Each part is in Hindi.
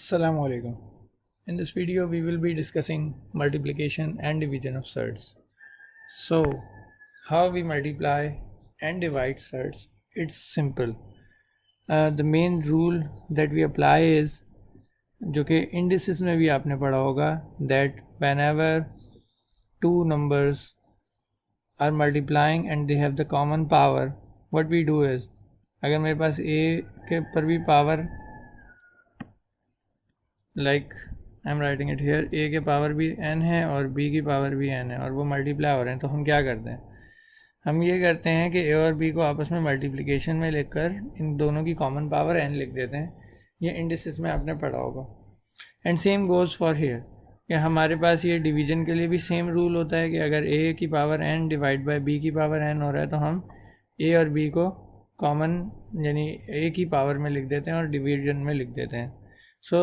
Assalamu alaikum. In this video, we will be discussing multiplication and division of surds. So, how we multiply and divide surds? It's simple. The main rule that we apply is, जो कि indices में भी आपने पढ़ा होगा, that whenever two numbers are multiplying and they have the common power, what we do is, अगर मेरे पास a के पर भी power like I am writing it here, a के पावर भी एन है और बी की पावर भी एन है और वो मल्टीप्लाई हो रहे हैं, तो हम क्या करते हैं, हम ये करते हैं कि ए और बी को आपस में मल्टीप्लिकेशन में लिखकर इन दोनों की कॉमन पावर एन लिख देते हैं। ये इंडिसेस में आपने पढ़ा होगा। And same goes for here, कि हमारे पास ये डिवीजन के लिए भी सेम रूल होता है कि अगर ए की power N divide by B की पावर एन हो रहा है तो हम ए और बी को कॉमन यानी ए की पावर में लिख देते हैं और डिवीजन में लिख देते हैं। सो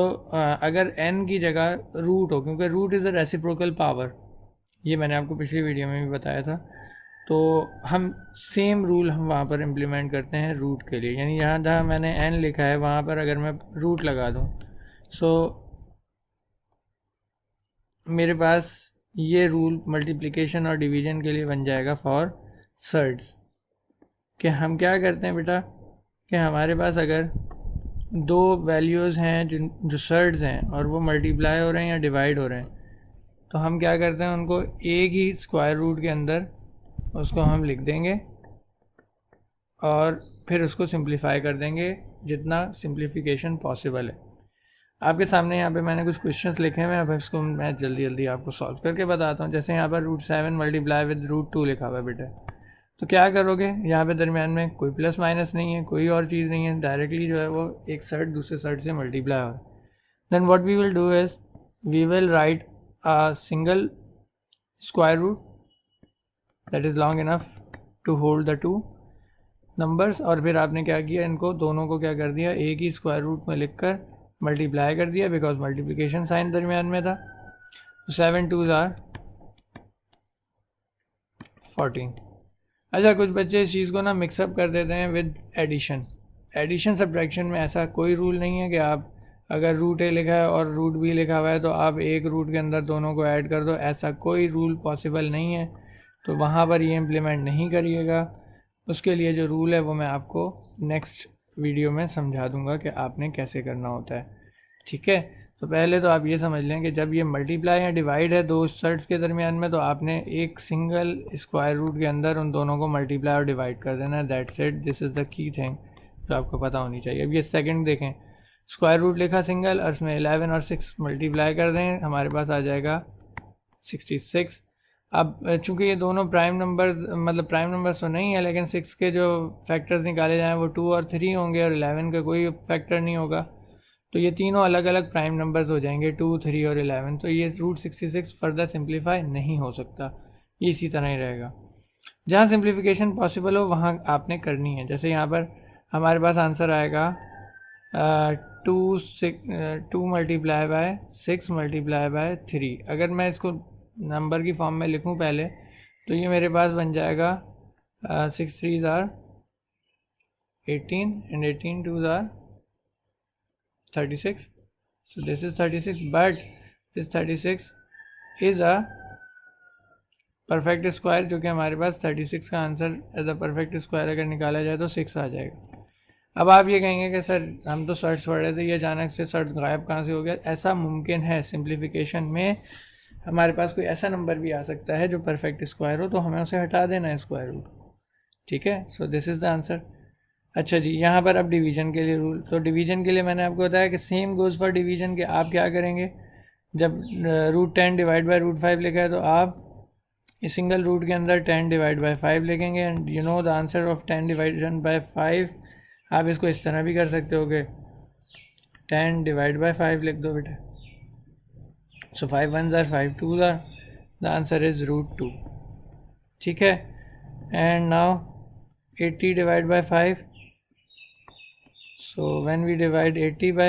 अगर n की जगह रूट हो, क्योंकि root is a reciprocal power, ये मैंने आपको पिछली वीडियो में भी बताया था, तो हम सेम रूल हम वहाँ पर इम्प्लीमेंट करते हैं रूट के लिए। यानी यहाँ जहाँ मैंने n लिखा है वहाँ पर अगर मैं रूट लगा दूँ, सो मेरे पास ये रूल मल्टीप्लिकेशन और डिवीजन के लिए बन जाएगा फॉर सर्ड्स। कि हम क्या करते हैं बेटा, कि हमारे पास अगर दो वैल्यूज़ हैं जो सर्ड्स हैं और वो मल्टीप्लाई हो रहे हैं या डिवाइड हो रहे हैं, तो हम क्या करते हैं, उनको एक ही स्क्वायर रूट के अंदर उसको हम लिख देंगे और फिर उसको सिंप्लीफाई कर देंगे जितना सिंप्लीफिकेशन पॉसिबल है। आपके सामने यहाँ पे मैंने कुछ क्वेश्चंस लिखे हैं, अब इसको मैं जल्दी जल्दी आपको सॉल्व करके बताता हूँ। जैसे यहाँ पर √7 मल्टीप्लाई विद √2 लिखा हुआ है बेटा, तो क्या करोगे, यहाँ पे दरमियान में कोई प्लस माइनस नहीं है, कोई और चीज़ नहीं है, डायरेक्टली जो है वो एक सर्ड दूसरे सर्ड से मल्टीप्लाई हो रहा है। Then what we will do is we will write a single square root that is long enough to hold the two numbers, और फिर आपने क्या किया, इनको दोनों को क्या कर दिया, एक ही स्क्वायर रूट में लिख कर मल्टीप्लाई कर दिया, बिकॉज मल्टीप्लिकेशन साइन दरमियान में था। 7 2s आर 14। अच्छा, कुछ बच्चे इस चीज़ को ना मिक्सअप कर देते हैं विद एडिशन। एडिशन सब्ट्रैक्शन में ऐसा कोई रूल नहीं है कि आप अगर रूट ए लिखा है और रूट बी लिखा हुआ है तो आप एक रूट के अंदर दोनों को ऐड कर दो, ऐसा कोई रूल पॉसिबल नहीं है। तो वहाँ पर ये इम्प्लीमेंट नहीं करिएगा। उसके लिए जो रूल है वो मैं आपको नेक्स्ट वीडियो में समझा दूँगा कि आपने कैसे करना होता है, ठीक है। तो पहले तो आप ये समझ लें कि जब ये मल्टीप्लाई या डिवाइड है दो सर्ड्स के दरमियान में, तो आपने एक सिंगल स्क्वायर रूट के अंदर उन दोनों को मल्टीप्लाई और डिवाइड कर देना है। That's it, this is the key thing जो आपको पता होनी चाहिए। अब ये सेकंड देखें, स्क्वायर रूट लिखा सिंगल और उसमें 11 और 6 मल्टीप्लाई कर दें, हमारे पास आ जाएगा 66। अब चूँकि ये दोनों प्राइम नंबर्स मतलब प्राइम नंबर्स तो नहीं है, लेकिन 6 के जो फैक्टर्स निकाले जाएँ वो 2 और 3 होंगे और 11 का कोई फैक्टर नहीं होगा, तो ये तीनों अलग अलग प्राइम नंबर्स हो जाएंगे 2 3 और 11। तो ये √66 फर्दर सिंप्लीफाई नहीं हो सकता, ये इसी तरह ही रहेगा। जहाँ सिंप्लीफिकेशन पॉसिबल हो वहाँ आपने करनी है। जैसे यहाँ पर हमारे पास आंसर आएगा 2 मल्टीप्लाई बाय 6 मल्टीप्लाई बाय 3। अगर मैं इसको नंबर की फॉर्म में लिखूँ पहले, तो ये मेरे पास बन जाएगा 6 3s are 18 and 18 2s are 36. So this is 36, but this 36 is a perfect square, जो कि हमारे पास 36 का answer as a perfect square अगर निकाला जाए तो 6 आ जाएगा। अब आप ये कहेंगे कि सर हम तो सर्ट्स पढ़ रहे थे, ये अचानक से सर्ट्स गायब कहाँ से हो गया। ऐसा मुमकिन है, सिंप्लीफिकेशन में हमारे पास कोई ऐसा नंबर भी आ सकता है जो परफेक्ट स्क्वायर हो, तो हमें उसे हटा देना है स्क्वायर रूट, ठीक है। So this is the answer. अच्छा जी, यहाँ पर अब डिवीजन के लिए रूल, तो डिवीजन के लिए मैंने आपको बताया कि सेम गोज़ फॉर डिवीजन के आप क्या करेंगे, जब √10 डिवाइड बाय √5 लिखा है तो आप इस सिंगल रूट के अंदर 10 डिवाइड बाय 5 लिखेंगे, and you know the answer of 10 division by 5। आप इसको इस तरह भी कर सकते हो कि 10 डिवाइड बाय 5 लिख दो बेटा। So 5 1s are 5 2s are, the answer is √2, ठीक है। And now 80 divide by 5, so when we divide 80 by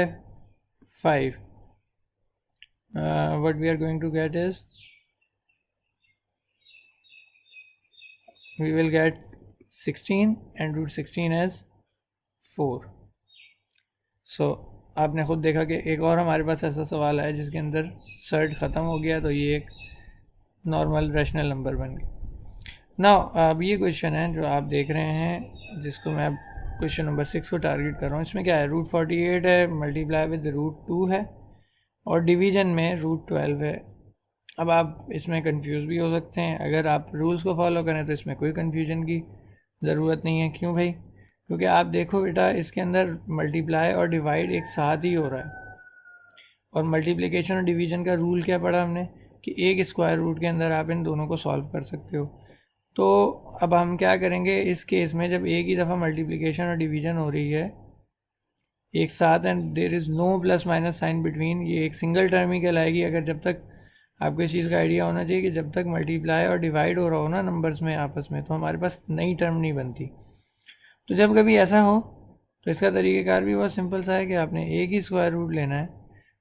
5, what we are going to get is we will get 16 and √16 is 4. So आपने ख़ुद देखा कि एक और हमारे पास ऐसा सवाल है जिसके अंदर सर्ट ख़त्म हो गया, तो ये एक नॉर्मल रैशनल नंबर बन गया ना। अब ये क्वेश्चन है जो आप देख रहे हैं, जिसको मैं क्वेश्चन नंबर 6 को टारगेट कर रहा हूँ। इसमें क्या है, रूट 48 है, मल्टीप्लाई विद रूट 2 है, और डिवीज़न में रूट 12 है। अब आप इसमें कंफ्यूज भी हो सकते हैं। अगर आप रूल्स को फॉलो करें तो इसमें कोई कन्फ्यूजन की ज़रूरत नहीं है। क्यों भाई? क्योंकि आप देखो बेटा, इसके अंदर मल्टीप्लाई और डिवाइड एक साथ ही हो रहा है, और मल्टीप्लिकेशन और डिवीज़न का रूल क्या पढ़ा हमने कि एक स्क्वायर रूट के अंदर आप इन दोनों को सॉल्व कर सकते हो। तो अब हम क्या करेंगे इस केस में, जब एक ही दफ़ा मल्टीप्लिकेशन और डिवीज़न हो रही है एक साथ and there is no plus minus sign between, ये एक सिंगल टर्म ही कहलाएगी। अगर जब तक आपको इस चीज़ का आइडिया होना चाहिए कि जब तक मल्टीप्लाई और डिवाइड हो रहा हो ना नंबर्स में आपस में, तो हमारे पास नई टर्म नहीं बनती। तो जब कभी ऐसा हो तो इसका तरीक़ेकार भी बहुत सिंपल सा है कि आपने एक ही स्क्वायर रूट लेना है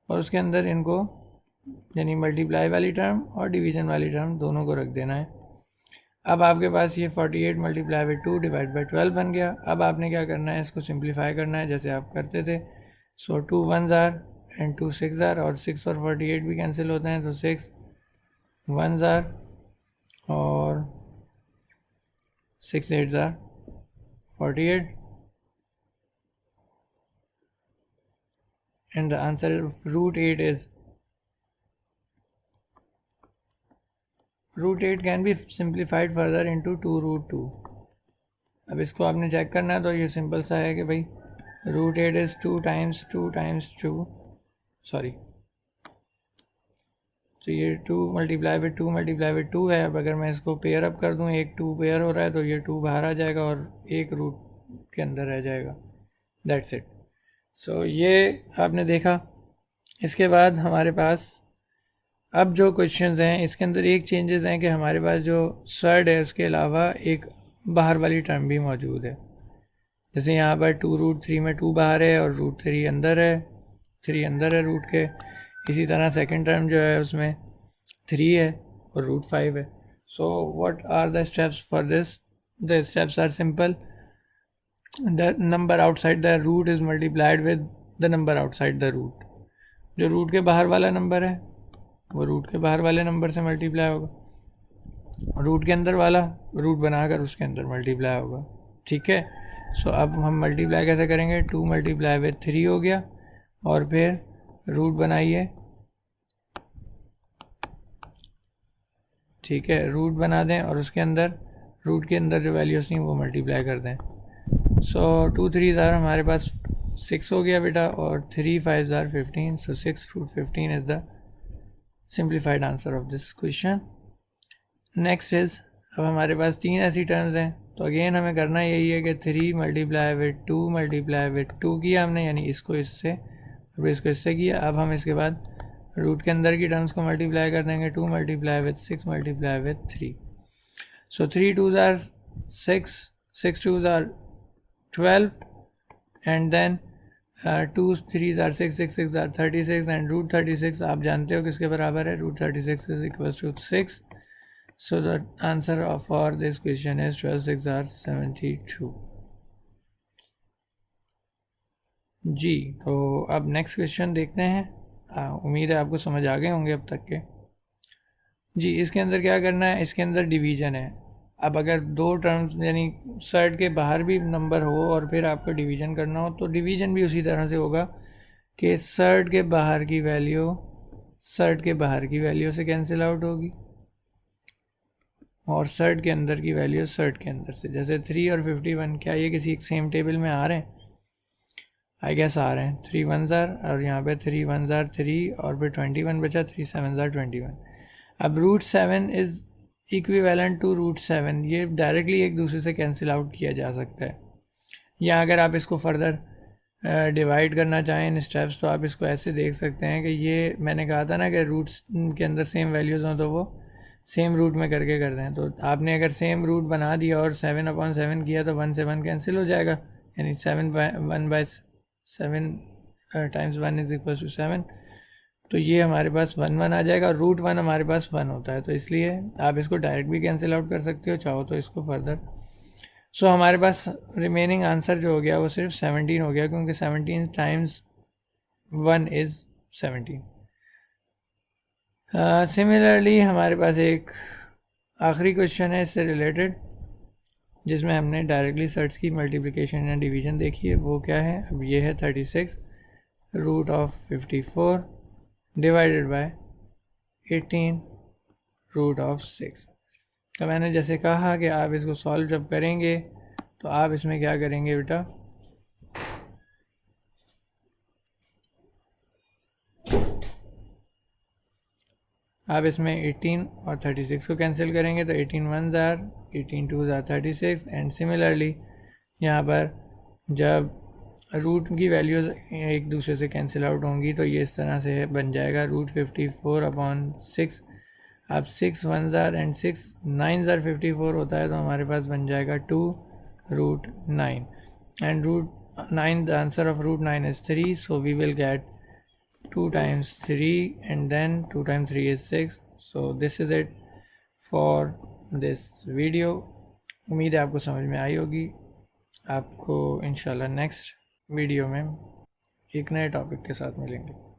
और उसके अंदर इनको, यानी मल्टीप्लाई वाली टर्म और डिवीज़न वाली टर्म दोनों को रख देना है। अब आपके पास ये 48 मल्टीप्लाई बाई 2 डिवाइड बाई 12 बन गया। अब आपने क्या करना है, इसको सिंप्लीफाई करना है जैसे आप करते थे। सो 2 1s आर एंड 2 6 आर, और 6 और 48 भी कैंसिल होते हैं, तो 6 1s आर और 6 8s are 48, and the answer of root 8 is, root 8 can be simplified further into 2 root 2। अब इसको आपने चेक करना है, तो ये सिंपल सा है कि भाई root 8 is 2 times 2 times 2, sorry, तो ये 2 मल्टीप्लाई विद 2 मल्टीप्लाई विद 2 है। अब अगर मैं इसको पेयर अप कर दूँ, एक 2 पेयर हो रहा है, तो ये 2 बाहर आ जाएगा और एक रूट के अंदर रह जाएगा। That's it. सो ये आपने देखा। इसके बाद हमारे पास अब जो क्वेश्चंस हैं, इसके अंदर एक चेंजेस हैं कि हमारे पास जो सर्ड है उसके अलावा एक बाहर वाली टर्म भी मौजूद है। जैसे यहाँ पर 2 रूट 3 में 2 बाहर है और रूट 3 अंदर है, 3 अंदर है रूट के। इसी तरह सेकंड टर्म जो है उसमें 3 है और रूट 5 है। So what are the steps for this? The steps are simple. The number outside the root is multiplied with the number outside the root. जो रूट के बाहर वाला नंबर है वो रूट के बाहर वाले नंबर से मल्टीप्लाई होगा, रूट के अंदर वाला रूट बनाकर उसके अंदर मल्टीप्लाई होगा। ठीक है। सो अब हम मल्टीप्लाई कैसे करेंगे? 2 मल्टीप्लाई विद 3 हो गया, और फिर रूट बनाइए। ठीक है, रूट बना दें और उसके अंदर रूट के अंदर जो वैल्यूज़ थी वो मल्टीप्लाई कर दें। सो 2 3s आर हमारे पास 6 हो गया बेटा, और 3 5s are 15। So 6 root 15 is the simplified answer of this question. Next is, अब हमारे पास 3 ऐसी टर्म्स हैं, तो अगेन हमें करना यही है कि 3 मल्टीप्लाई विद 2 मल्टीप्लाई विद 2 किया हमने, यानी इसको इससे और इसको इससे किया। अब हम इसके बाद रूट के अंदर की टर्म्स को मल्टीप्लाई कर देंगे। 2 multiply with 6 multiply with 3। So 3 2s are 6, 6 2s are 12, and then 2 3s are 6, 6 6 are 36, and root 36 आप जानते हो किसके बराबर है? Root 36 is equal to 6। So the answer for this question is 12 6 are 72 जी। तो अब नेक्स्ट क्वेश्चन देखते हैं। उम्मीद है आपको समझ आ गए होंगे अब तक के। जी, इसके अंदर क्या करना है? इसके अंदर डिवीज़न है। अब अगर दो टर्म्स यानी सर्ट के बाहर भी नंबर हो और फिर आपको डिवीज़न करना हो, तो डिवीज़न भी उसी तरह से होगा कि सर्ट के बाहर की वैल्यू सर्ट के बाहर की वैल्यू से कैंसिल आउट होगी, और सर्ट के अंदर की वैल्यू सर्ट के अंदर से। जैसे 3 और 51, क्या ये किसी एक सेम टेबल में आ रहे हैं? आई गेस आ रहे हैं। 3 1s आर, और यहाँ पे 3 1s आर 3, और फिर 21 बचा, 3 7s आर 21। अब root 7 is equivalent to root 7, ये डायरेक्टली एक दूसरे से कैंसिल आउट किया जा सकता है। या अगर आप इसको फर्दर डिवाइड करना चाहें इन स्टेप्स, तो आप इसको ऐसे देख सकते हैं कि ये मैंने कहा था ना कि रूट्स के अंदर सेम वैल्यूज़ हों तो वो सेम रूट में करके कर दें। तो आपने अगर सेम रूट बना दिया और 7/7 किया तो 1 से 1 कैंसिल हो जाएगा, यानी 7 टाइम्स 1 इज इक्वल टू 7। तो ये हमारे पास 1 1 आ जाएगा, और रूट 1 हमारे पास 1 होता है, तो इसलिए आप इसको डायरेक्ट भी कैंसिल आउट कर सकते हो, चाहो तो इसको फर्दर। सो हमारे पास रिमेनिंग आंसर जो हो गया वो सिर्फ 17 हो गया, क्योंकि 17 टाइम्स 1 इज़ 17। सिमिलरली हमारे पास एक आखिरी क्वेश्चन है इससे रिलेटेड, जिसमें हमने डायरेक्टली सर्च की मल्टीप्लिकेशन या डिवीजन देखी है। वो क्या है, अब ये है 36 root of 54 divided by 18 root of 6। तो मैंने जैसे कहा कि आप इसको सॉल्व जब करेंगे तो आप इसमें क्या करेंगे बेटा, आप इसमें 18 और 36 को कैंसिल करेंगे तो 18 one are 18 two are 36। And similarly यहाँ पर जब रूट की वैल्यूज़ एक दूसरे से कैंसिल आउट होंगी तो ये इस तरह से बन जाएगा रूट 54/6। अब 6 वन ज़ार एंड 6 9 ज़ार 54 होता है, तो हमारे पास बन जाएगा 2 root 9 and root 9 the answer of root 9 is 3, so we will get 2 times 3 and then 2 times 3 is 6. So this is it for this video. उम्मीद है आपको समझ में आई होगी। आपको इंशाल्लाह नेक्स्ट वीडियो में एक नए टॉपिक के साथ मिलेंगे।